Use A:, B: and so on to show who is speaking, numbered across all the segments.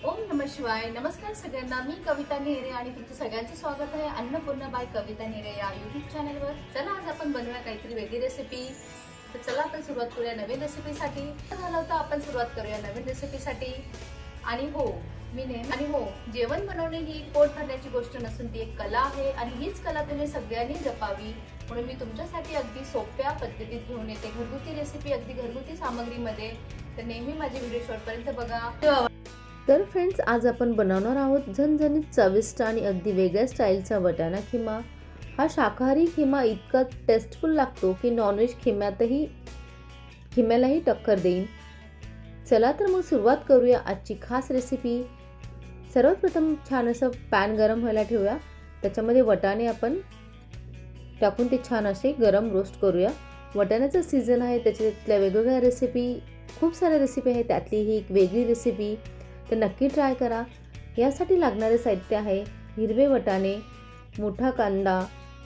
A: ओम नमः शिवाय. नमस्कार सगळ्यांना. मी कविता नेहरे आणि तुमचं सगळ्यांचं स्वागत आहे अन्नपूर्णा बाय कविता नेहरे या यूट्यूब चॅनलवर. चला आज आपण बनवूया काहीतरी वेगळी रेसिपी. तर चला आपण सुरुवात करूया नवीन रेसिपीसाठी. झालं होतं आपण सुरुवात करूया नवीन रेसिपीसाठी. आणि हो जेवण बनवणे ही पोट भरण्याची गोष्ट नसून ती एक कला आहे आणि हीच कला तुम्ही सगळ्यांनी जपावी म्हणून मी तुमच्यासाठी अगदी सोप्या पद्धतीत घेऊन येते घरगुती रेसिपी, अगदी घरगुती सामग्रीमध्ये. तर नेहमी माझे व्हिडिओ शेवटपर्यंत बघा.
B: तर फ्रेंड्स, आज आपण बनवणार आहोत झणझणीत चविष्ट आणि अगदी वेगळ्या स्टाईलचा वाटाणा खिमा. हा शाकाहारी खिमा इतका टेस्टफुल लागतो की नॉनव्हेज खिम्यालाही टक्कर देईन. चला तर मग सुरुवात करूया आजची खास रेसिपी. सर्वात प्रथम छान असं पॅन गरम व्हायला ठेवूया. त्याच्यामध्ये वाटाणे आपण टाकून ते छान असे गरम रोस्ट करूया. वाटाण्याचं सीझन आहे, त्याच्यातल्या वेगवेगळ्या रेसिपी, खूप साऱ्या रेसिपी आहेत, त्यातली ही एक वेगळी रेसिपी. तर नक्की ट्राय करा. यासाठी लागणारे साहित्य आहे हिरवे वाटाणे, मोठा कांदा,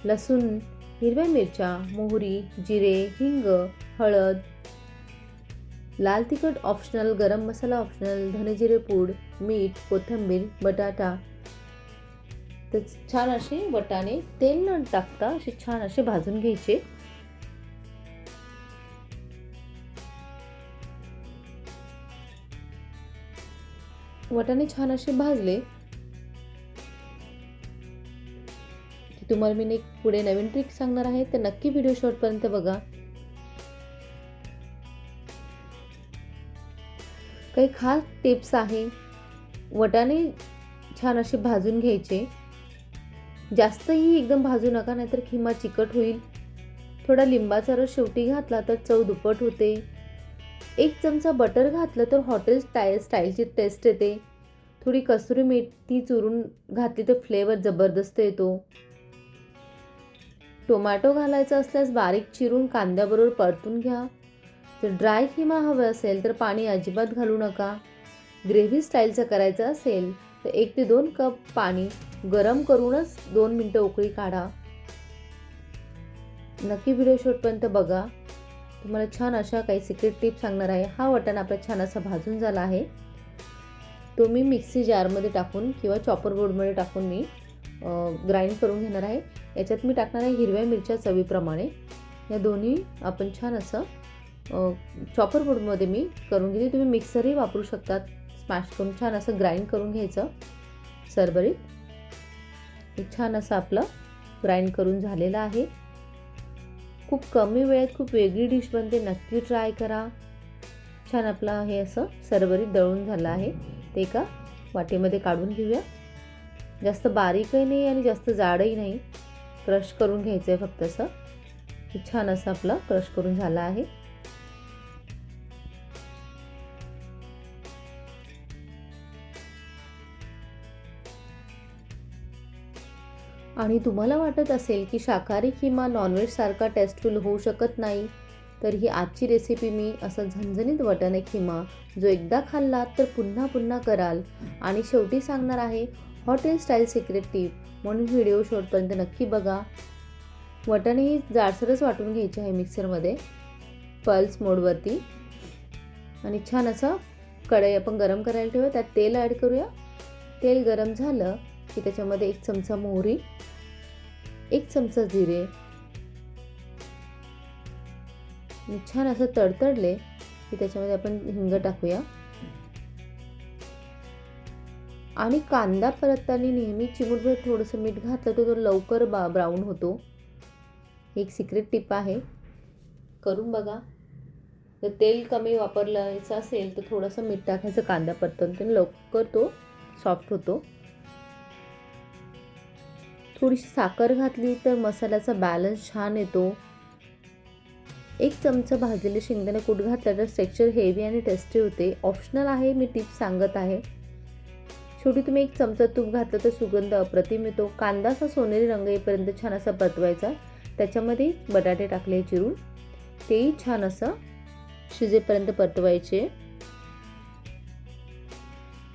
B: लसूण, हिरव्या मिरच्या, मोहरी, जिरे, हिंग, हळद, लाल तिखट ऑप्शनल, गरम मसाला ऑप्शनल, धने जिरे पूड, मीठ, कोथिंबीर, बटाटा. तर छान असे वाटाणे तेल न टाकता असे छान असे भाजून घ्यायचे. वाटाणे छान असे भाजले की तुम्हाला मी एक पुढे नवीन ट्रिक सांगणार आहे, तर नक्की व्हिडिओ शेवटपर्यंत बघा. काही खास टिप्स आहे. वाटाणे छान असे भाजून घ्यायचे. जास्तही एकदम भाजू नका, नाहीतर खिमा चिकट होईल. थोडा लिंबाचा रस शेवटी घातला तर चव दुप्पट होते. 1 चमचा बटर घातलं तर हॉटेल स्टाईलची टेस्ट येते. थोडी कसुरी मेथी चुरून घातली तर फ्लेवर जबरदस्त येतो. टोमॅटो घालायचा असल्यास बारीक चिरून कांद्याबरोबर परतून घ्या. जर ड्राय खिमा हवा असेल तर पाणी अजिबात घालू नका. ग्रेव्ही स्टाईलचं करायचं असेल तर 1 ते 2 कप पाणी गरम करूनच 2 मिनिटं उकळी काढा. नक्की व्हिडिओ शेवटपर्यंत बघा. तुम्हाला छान अशा काही सिक्रेट टिप्स सांगणार आहे. हा वाटाणा आपला छान असा भाजून झाला आहे. तो मी मिक्सी जारमध्ये टाकून किंवा चॉपर बोर्डमध्ये टाकून मी ग्राइंड करून घेणार आहे. याच्यात मी टाकणार आहे हिरव्या मिरच्या चवीप्रमाणे. या दोन्ही आपण छान असं चॉपर बोर्डमध्ये मी करून घेते. तुम्ही मिक्सरही वापरू शकतात. स्मॅश करून छान असं ग्राइंड करून घ्यायचं सरभरीत. छान असं आपलं ग्राइंड करून झालेलं आहे. खूप कमी वेळेत खूप वेगळी डिश बनते. नक्की ट्राय करा. छान आपलं हे असं सरभरीत दळून झालं आहे. ते एका वाटीमध्ये काढून घेऊया. जास्त बारीकही नाही आणि जास्त जाडही नाही. क्रश करून घ्यायचं आहे फक्त असं. छान असं आपलं क्रश करून झालं आहे. आणि तुम्हाला वाटत असेल की शाकाहारी खिमा नॉनव्हेज सारखा टेस्टफुल होऊ शकत नाही, तर ही आजची रेसिपी मी असं झणझणीत वाटाणे खिमा जो एकदा खाल्लात तर पुन्हा पुन्हा कराल. आणि शेवटी सांगणार आहे हॉटेल स्टाईल सिक्रेट टिप, म्हणून व्हिडिओ शेवटपर्यंत नक्की बघा. वाटाणे ही जाडसरच वाटून घ्यायचे आहे मिक्सरमध्ये पल्स मोडवरती. आणि छान असं कढई आपण गरम करायला ठेवूया. त्यात तेल ॲड करूया. तेल गरम झालं की त्याच्यामध्ये 1 चमचा मोहरी, 1 चमचा जिरे, छान असं तडतडले की त्याच्यामध्ये आपण हिंग टाकूया. आणि कांदा परतताना नेहमी चिमूटभर थोडंसं मीठ घातलं तर तो लवकर ब्राऊन होतो. एक सिक्रेट टिप आहे, करून बघा. जर तेल कमी वापरलायचं असेल तर थोडंसं मीठ टाकायचं कांदा परतताना, लवकर तो सॉफ्ट होतो. थोडीशी साखर घातली तर मसाल्याचा बॅलन्स छान येतो. 1 चमचा भाजलेले शेंगदाणे कूट घातला तर टेक्स्चर हेवी आणि टेस्टी होते. ऑप्शनल आहे, मी टिप्स सांगत आहे. शेवटी तुम्ही 1 चमचा तूप घातलं तर सुगंध अप्रतिम येतो. कांदा असा सोनेरी रंग येईपर्यंत छान असा परतवायचा. त्याच्यामध्ये बटाटे टाकले चिरून, तेही छान असं शिजेपर्यंत परतवायचे.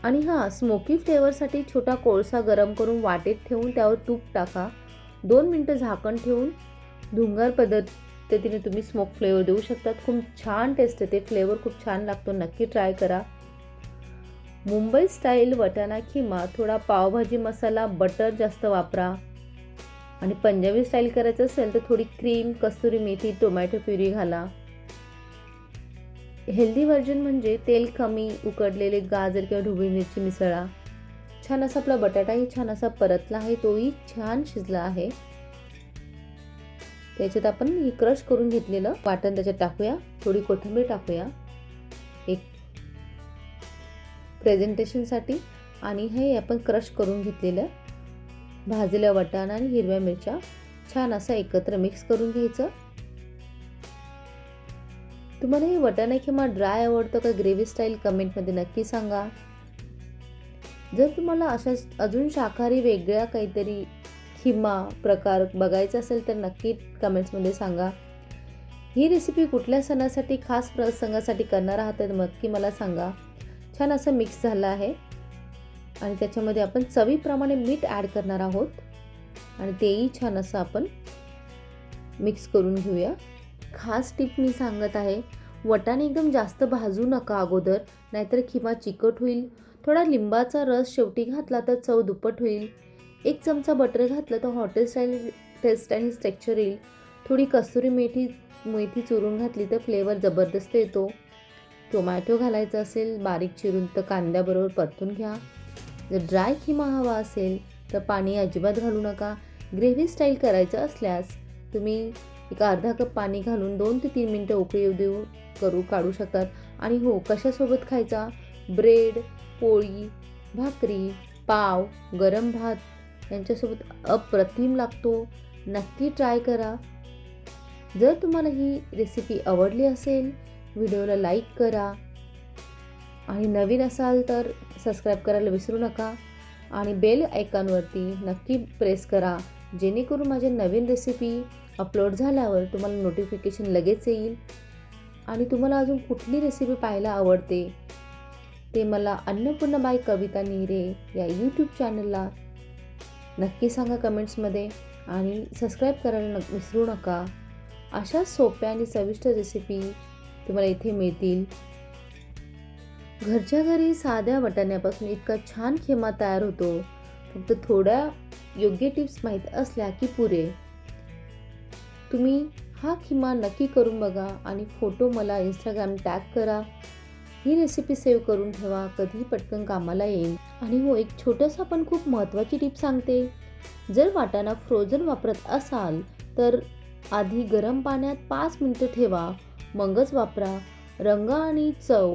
B: आणि स्मोकी फ्लेवरसाठी छोटा कोळसा गरम करून वाटेत ठेवून त्यावर तूप टाका. 2 मिनिटं झाकण ठेवून धुंगार पद्धतीने तुम्ही स्मोक फ्लेवर देऊ शकतात. खूप छान टेस्ट येते. फ्लेवर खूप छान लागतो. नक्की ट्राय करा. मुंबई स्टाईल वटाणा खिमा, थोडा पावभाजी मसाला, बटर जास्त वापरा. आणि पंजाबी स्टाईल करायचं असेल तर थोडी क्रीम, कस्तुरी मेथी, टोमॅटो प्युरी घाला. हेल्दी व्हर्जन म्हणजे तेल कमी, उकडलेले गाजर किंवा ढोबळी मिरची मिसळा. छान असा आपला बटाटाही छान असा परतला आहे, तोही छान शिजला आहे. त्याच्यात आपण ही क्रश करून घेतलेलं वाटण त्याच्यात टाकूया, थोडी कोथिंबीर टाकूया एक प्रेझेंटेशनसाठी. आणि हे आपण क्रश करून घेतलेलं भाजलेला वाटाणा आणि हिरव्या मिरच्या छान असं एकत्र मिक्स करून घ्यायचं. तुम्हाला हे वाटाणा खिमा ड्राय आवडतं का ग्रेव्ही स्टाईल कमेंटमध्ये नक्की सांगा. जर तुम्हाला अशा अजून शाकाहारी वेगळ्या काहीतरी खिमा प्रकार बघायचा असेल तर नक्की कमेंट्समध्ये सांगा. ही रेसिपी कुठल्या सणासाठी, खास प्रसंगासाठी करणार आहात तर नक्की मला सांगा. छान असं मिक्स झालं आहे आणि त्याच्यामध्ये आपण चवीप्रमाणे मीठ ॲड करणार आहोत आणि तेही छान असं आपण मिक्स करून घेऊया. खास टिप मी सांगत आहे, वाटाणे एकदम जास्त भाजू नका अगोदर, नाहीतर खिमा चिकट होईल. थोडा लिंबाचा रस शेवटी घातला तर चव दुप्पट होईल. 1 चमचा बटर घातलं तर हॉटेल स्टाईल टेस्ट आणि टेक्स्चर येईल. थोडी कस्तुरी मेथी चुरून घातली तर फ्लेवर जबरदस्त येतो. टोमॅटो घालायचा असेल बारीक चिरून तर कांद्याबरोबर परतून घ्या. जर ड्राय खिमा हवा असेल तर पाणी अजिबात घालू नका. ग्रेव्ही स्टाईल करायचं असल्यास तुम्ही एक अर्धा कप पाणी घालून 2 ते 3 मिनटं उकळी येऊ काढू शकतात. आणि हो, कशासोबत खायचा? ब्रेड, पोळी, भाकरी, पाव, गरम भात यांच्यासोबत अप्रतिम लागतो. नक्की ट्राय करा. जर तुम्हाला ही रेसिपी आवडली असेल, व्हिडिओला लाईक करा आणि नवीन असाल तर सबस्क्राईब करायला विसरू नका आणि बेल आयकॉनवरती नक्की प्रेस करा, जेणेकरून माझे नवीन रेसिपी अपलोड झाल्यावर तुम्हाला नोटिफिकेशन लगेच येईल. आणि तुम्हाला अजून कुठली रेसिपी पाहायला आवडते ते मला अन्नपूर्णा बाय कविता नेरे या यूट्यूब चॅनलला नक्की सांगा कमेंट्समध्ये आणि सबस्क्राईब करायला विसरू नका. अशा सोप्या आणि चविष्ट रेसिपी तुम्हाला इथे मिळतील. घरच्या घरी साध्या वाटाण्यापासून इतका छान खिमा तयार होतो. फक्त थोड्या योग्य टिप्स माहीत असल्या की पुरे. तुम्ही हा खिमा नक्की करून बघा आणि फोटो मला इंस्टाग्राम टॅग करा. ही रेसिपी सेव्ह करून ठेवा, कधीही पटकन कामाला येईल. आणि हो, एक छोटंसं पण खूप महत्त्वाची टिप सांगते. जर वाटाणा फ्रोझन वापरत असाल तर आधी गरम पाण्यात 5 मिनिटं ठेवा, मगच वापरा. रंग आणि चव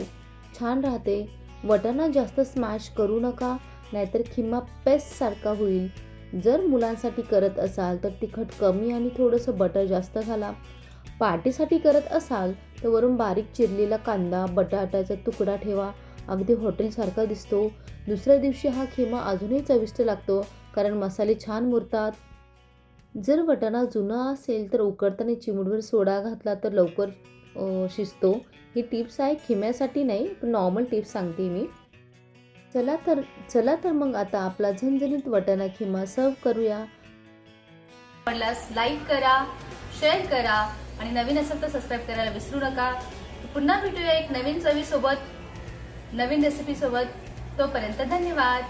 B: छान राहते. वाटाणा जास्त स्मॅश करू नका, नाहीतर खिमा पेस्टसारखा होईल. जर मुलांसाठी करत असाल तर तिखट कमी आणि थोडंसं बटर जास्त घाला. पार्टीसाठी करत असाल तर वरून बारीक चिरलेला कांदा, बटाट्याचा तुकडा ठेवा. अगदी हॉटेलसारखा दिसतो. दुसऱ्या दिवशी हा खिमा अजूनही चविष्ट लागतो, कारण मसाले छान मुरतात. जर वाटाणा जुना असेल तर उकडताना चिमूटभर सोडा घातला तर लवकर शिजतो. ही टिप्स आहे, खिम्यासाठी नाही, पण नॉर्मल टिप्स सांगते मी. चला तर मग आता आपला झणझणीत वाटाणा खिमा सर्व करूया.
A: आवडल्यास लाईक करा, शेअर करा आणि नवीन असेल तर सबस्क्राईब करायला विसरू नका. पुन्हा भेटूया एक नवीन चवीसोबत, नवीन रेसिपीसोबत. तोपर्यंत धन्यवाद.